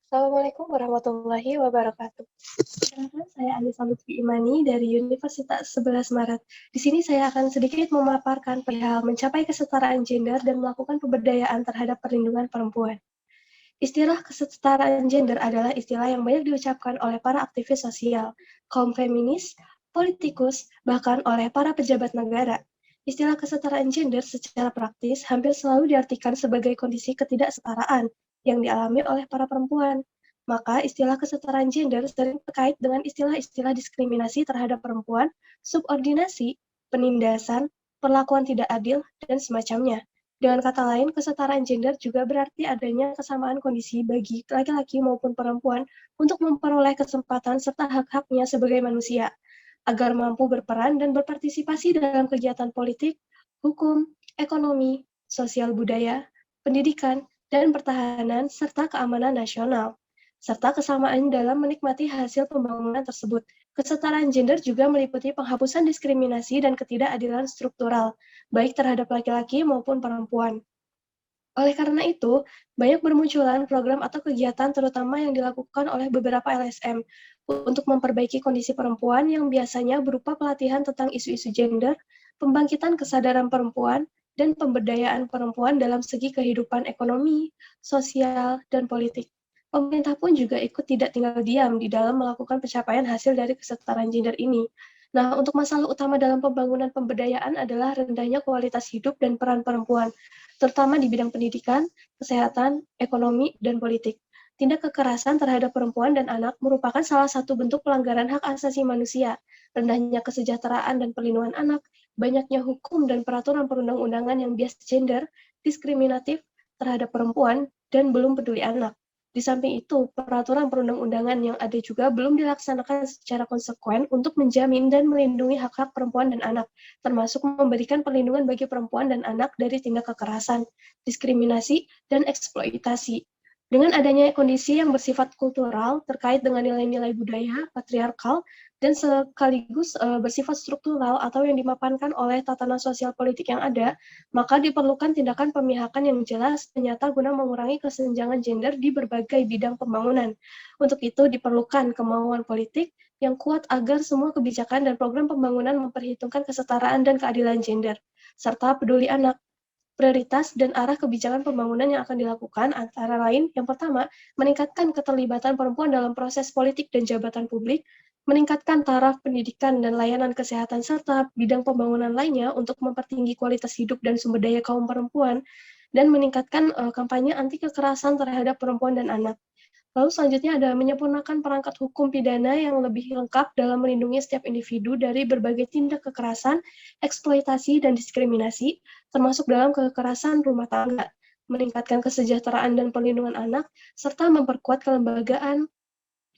Assalamualaikum warahmatullahi wabarakatuh. Perkenalkan, saya Anissa Lutfi Imani dari Universitas 11 Maret. Di sini saya akan sedikit memaparkan perihal mencapai kesetaraan gender dan melakukan pemberdayaan terhadap perlindungan perempuan. Istilah kesetaraan gender adalah istilah yang banyak diucapkan oleh para aktivis sosial, kaum feminis, politikus, bahkan oleh para pejabat negara. Istilah kesetaraan gender secara praktis hampir selalu diartikan sebagai kondisi ketidaksetaraan yang dialami oleh para perempuan. Maka istilah kesetaraan gender sering terkait dengan istilah-istilah diskriminasi terhadap perempuan, subordinasi, penindasan, perlakuan tidak adil, dan semacamnya. Dengan kata lain, kesetaraan gender juga berarti adanya kesamaan kondisi bagi laki-laki maupun perempuan untuk memperoleh kesempatan serta hak-haknya sebagai manusia, agar mampu berperan dan berpartisipasi dalam kegiatan politik, hukum, ekonomi, sosial budaya, pendidikan, dan pertahanan, serta keamanan nasional, serta kesamaan dalam menikmati hasil pembangunan tersebut. Kesetaraan gender juga meliputi penghapusan diskriminasi dan ketidakadilan struktural, baik terhadap laki-laki maupun perempuan. Oleh karena itu, banyak bermunculan program atau kegiatan terutama yang dilakukan oleh beberapa LSM untuk memperbaiki kondisi perempuan yang biasanya berupa pelatihan tentang isu-isu gender, pembangkitan kesadaran perempuan, dan pemberdayaan perempuan dalam segi kehidupan ekonomi, sosial, dan politik. Pemerintah pun juga ikut tidak tinggal diam di dalam melakukan pencapaian hasil dari kesetaraan gender ini. Nah, untuk masalah utama dalam pembangunan pemberdayaan adalah rendahnya kualitas hidup dan peran perempuan, terutama di bidang pendidikan, kesehatan, ekonomi, dan politik. Tindak kekerasan terhadap perempuan dan anak merupakan salah satu bentuk pelanggaran hak asasi manusia, rendahnya kesejahteraan dan perlindungan anak, banyaknya hukum dan peraturan perundang-undangan yang bias gender, diskriminatif terhadap perempuan, dan belum peduli anak. Di samping itu, peraturan perundang-undangan yang ada juga belum dilaksanakan secara konsekuen untuk menjamin dan melindungi hak-hak perempuan dan anak, termasuk memberikan perlindungan bagi perempuan dan anak dari tindak kekerasan, diskriminasi, dan eksploitasi. Dengan adanya kondisi yang bersifat kultural terkait dengan nilai-nilai budaya, patriarkal, dan sekaligus bersifat struktural atau yang dimapankan oleh tatanan sosial politik yang ada, maka diperlukan tindakan pemihakan yang jelas dan nyata guna mengurangi kesenjangan gender di berbagai bidang pembangunan. Untuk itu diperlukan kemauan politik yang kuat agar semua kebijakan dan program pembangunan memperhitungkan kesetaraan dan keadilan gender, serta peduli anak. Prioritas dan arah kebijakan pembangunan yang akan dilakukan antara lain, yang pertama, meningkatkan keterlibatan perempuan dalam proses politik dan jabatan publik, meningkatkan taraf pendidikan dan layanan kesehatan, serta bidang pembangunan lainnya untuk mempertinggi kualitas hidup dan sumber daya kaum perempuan, dan meningkatkan kampanye anti kekerasan terhadap perempuan dan anak. Lalu selanjutnya ada menyempurnakan perangkat hukum pidana yang lebih lengkap dalam melindungi setiap individu dari berbagai tindak kekerasan, eksploitasi, dan diskriminasi, termasuk dalam kekerasan rumah tangga, meningkatkan kesejahteraan dan perlindungan anak, serta memperkuat kelembagaan,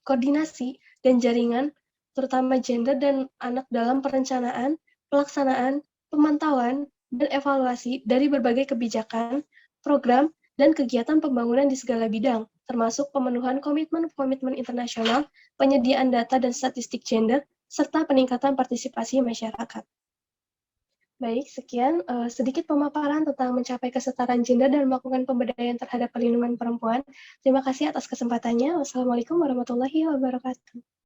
koordinasi, dan jaringan, terutama gender dan anak dalam perencanaan, pelaksanaan, pemantauan, dan evaluasi dari berbagai kebijakan, program, dan kegiatan pembangunan di segala bidang, termasuk pemenuhan komitmen-komitmen internasional, penyediaan data dan statistik gender, serta peningkatan partisipasi masyarakat. Baik, sekian sedikit pemaparan tentang mencapai kesetaraan gender dan melakukan pemberdayaan terhadap perlindungan perempuan. Terima kasih atas kesempatannya. Wassalamualaikum warahmatullahi wabarakatuh.